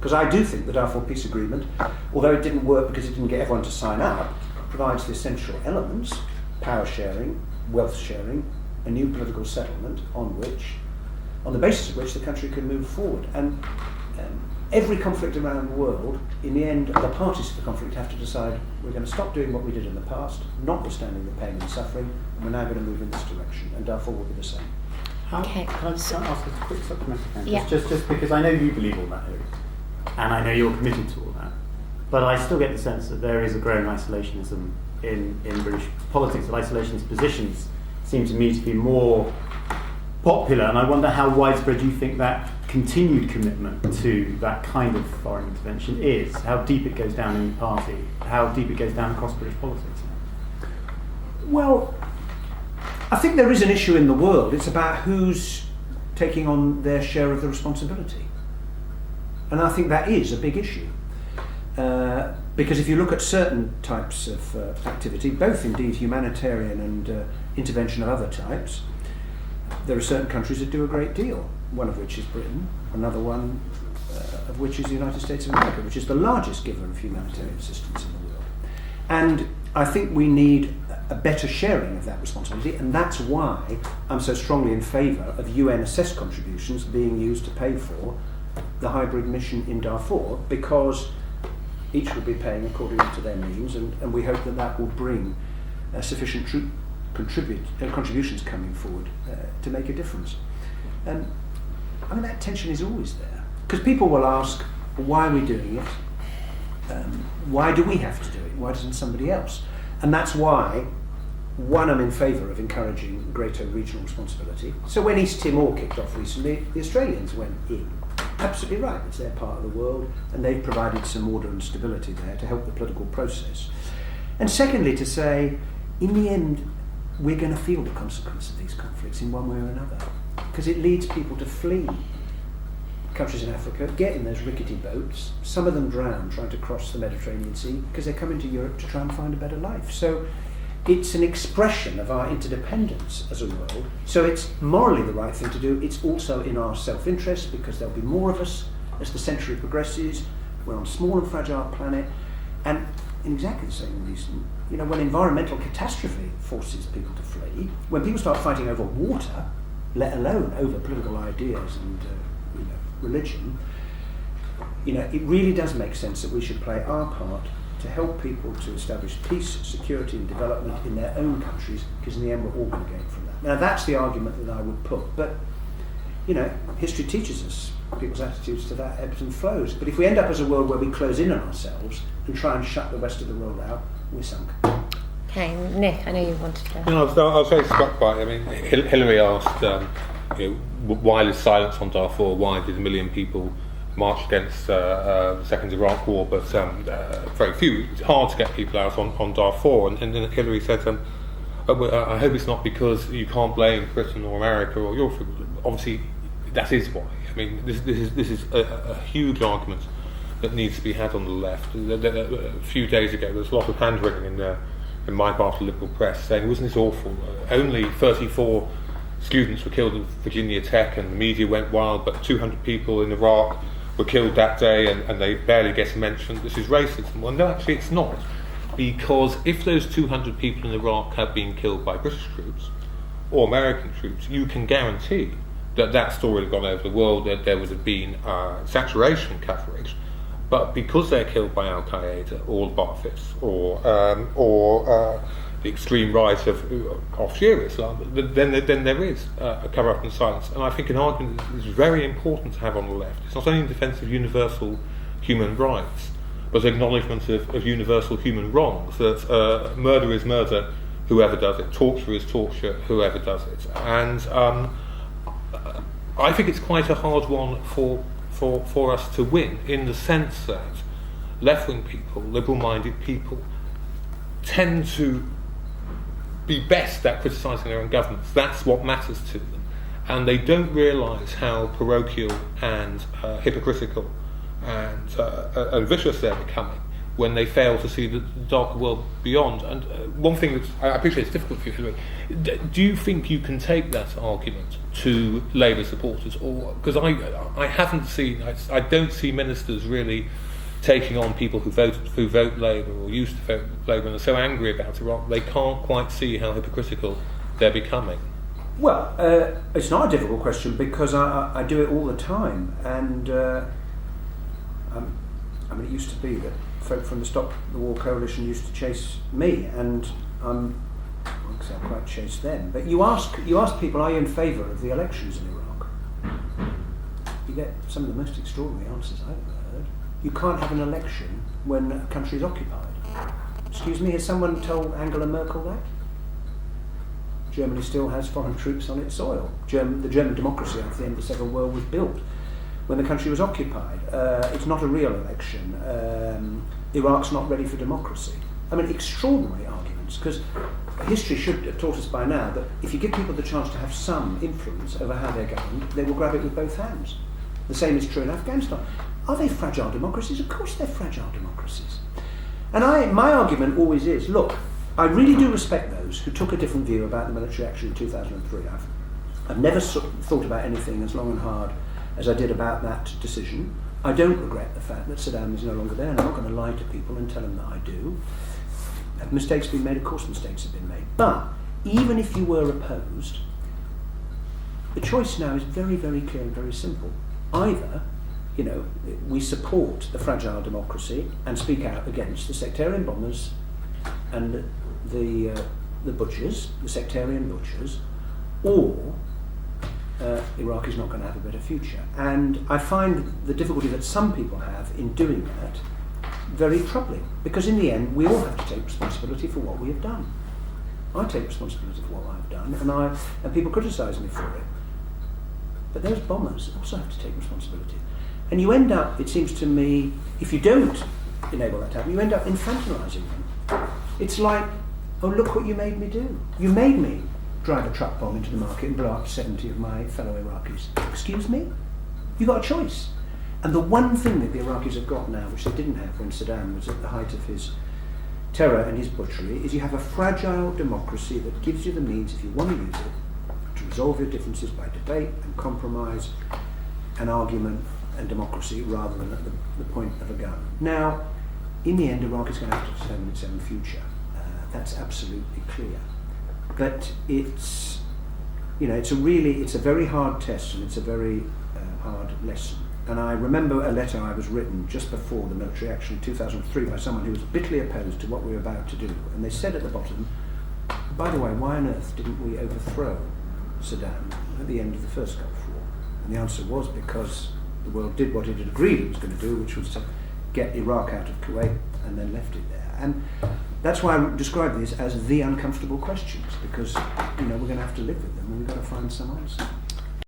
Because I do think the Darfur peace agreement, although it didn't work because it didn't get everyone to sign up, provides the essential elements: power sharing, wealth sharing, a new political settlement on the basis of which the country can move forward. And every conflict around the world, in the end, the parties to the conflict have to decide we're going to stop doing what we did in the past, notwithstanding the pain and suffering, and we're now going to move in this direction. And Darfur will be the same. Okay. Can I just ask a quick supplementary question? Yeah. Just because I know you believe all that, Hilary, and I know you're committed to all that, but I still get the sense that there is a growing isolationism in British politics, that isolationist positions seem to me to be more popular, and I wonder how widespread you think that continued commitment to that kind of foreign intervention is, how deep it goes down in the party, how deep it goes down across British politics. Well, I think there is an issue in the world. It's about who's taking on their share of the responsibility. And I think that is a big issue. Because if you look at certain types of activity, both indeed humanitarian and intervention of other types, there are certain countries that do a great deal, one of which is Britain, another one of which is the United States of America, which is the largest giver of humanitarian assistance in the world. And I think we need a better sharing of that responsibility, and that's why I'm so strongly in favour of UN-assessed contributions being used to pay for the hybrid mission in Darfur, because each will be paying according to their means, and we hope that that will bring sufficient contributions coming forward to make a difference. I mean, that tension is always there, because people will ask, why are we doing it? Why do we have to do it? Why doesn't somebody else? And that's why, one, I'm in favour of encouraging greater regional responsibility. So when East Timor kicked off recently, the Australians went in. Absolutely right, it's their part of the world, and they've provided some order and stability there to help the political process. And secondly, to say, in the end, we're going to feel the consequence of these conflicts in one way or another, because it leads people to flee countries in Africa, get in those rickety boats. Some of them drown trying to cross the Mediterranean Sea because they're coming to Europe to try and find a better life. So it's an expression of our interdependence as a world. So it's morally the right thing to do. It's also in our self-interest, because there'll be more of us as the century progresses. We're on a small and fragile planet. And in exactly the same reason, when environmental catastrophe forces people to flee, when people start fighting over water, let alone over political ideas and religion, it really does make sense that we should play our part to help people to establish peace, security and development in their own countries, because in the end we're all going to gain from that. Now that's the argument that I would put, but history teaches us people's attitudes to that ebbs and flows. But if we end up as a world where we close in on ourselves and try and shut the rest of the world out, we're sunk. Okay, Nick, I know you wanted to... I was very struck by it. Hilary asked, why is silence on Darfur? Why did 1 million people march against the Second Iraq War, but very few? It's hard to get people out on Darfur. And then Hilary said, I hope it's not because you can't blame Britain or America or Europe. Obviously, that is why. This is a huge argument that needs to be had on the left. A few days ago, there was a lot of hand-wringing in my part of the liberal press saying, wasn't this awful? Only 34 students were killed at Virginia Tech, and the media went wild, but 200 people in Iraq were killed that day, and they barely get mentioned. This is racism. Well, no, actually it's not. Because if those 200 people in Iraq had been killed by British troops or American troops, you can guarantee that story would have gone over the world, that there would have been saturation coverage. But because they're killed by Al-Qaeda or Ba'athist or the extreme right of offshore Islam, then there is a cover-up and silence. And I think an argument that is very important to have on the left. It's not only in defence of universal human rights, but acknowledgement of universal human wrongs, that murder is murder, whoever does it, torture is torture, whoever does it. And I think it's quite a hard one for us to win, in the sense that left-wing people, liberal-minded people, tend to be best at criticising their own governments. That's what matters to them. And they don't realise how parochial and hypocritical and vicious they're becoming when they fail to see the darker world beyond. And one thing that I appreciate it's difficult for you, Hilary, do you think you can take that argument to Labour supporters? Or because I haven't seen, I don't see ministers really taking on people who vote Labour or used to vote Labour and are so angry about Iraq they can't quite see how hypocritical they're becoming. Well, it's not a difficult question because I do it all the time, and I mean, it used to be that folk from the Stop the War Coalition used to chase me, and I won't say I quite chased them. But you ask people, are you in favour of the elections in Iraq? You get some of the most extraordinary answers I've ever heard. You can't have an election when a country is occupied. Excuse me, has someone told Angela Merkel that? Germany still has foreign troops on its soil. The German democracy after the end of the Second World was built when the country was occupied. It's not a real election. Iraq's not ready for democracy. I mean, extraordinary arguments, because history should have taught us by now that if you give people the chance to have some influence over how they're governed, they will grab it with both hands. The same is true in Afghanistan. Are they fragile democracies? Of course they're fragile democracies. And my argument always is, look, I really do respect those who took a different view about the military action in 2003. I've never thought about anything as long and hard as I did about that decision. I don't regret the fact that Saddam is no longer there, and I'm not going to lie to people and tell them that I do. Have mistakes been made? Of course mistakes have been made. But even if you were opposed, the choice now is very, very clear and very simple. Either, we support the fragile democracy and speak out against the sectarian bombers and the butchers, the sectarian butchers, or Iraq is not going to have a better future. And I find the difficulty that some people have in doing that very troubling, because in the end we all have to take responsibility for what we have done. I take responsibility for what I've done, and people criticise me for it. But those bombers also have to take responsibility. And you end up, it seems to me, if you don't enable that to happen, you end up infantilising them. It's like, oh, look what you made me do. You made me drive a truck bomb into the market and blow up 70 of my fellow Iraqis. Excuse me? You got a choice. And the one thing that the Iraqis have got now, which they didn't have when Saddam was at the height of his terror and his butchery, is you have a fragile democracy that gives you the means, if you want to use it, to resolve your differences by debate and compromise and argument and democracy rather than at the point of a gun. Now, in the end, Iraq is going to have to determine its own future. That's absolutely clear. But it's a very hard test, and it's a very hard lesson. And I remember a letter I was written just before the military action in 2003 by someone who was bitterly opposed to what we were about to do. And they said at the bottom, by the way, why on earth didn't we overthrow Saddam at the end of the first Gulf War? And the answer was because the world did what it had agreed it was going to do, which was to get Iraq out of Kuwait and then left it there. And that's why I describe these as the uncomfortable questions, because we're going to have to live with them and we've got to find some answer.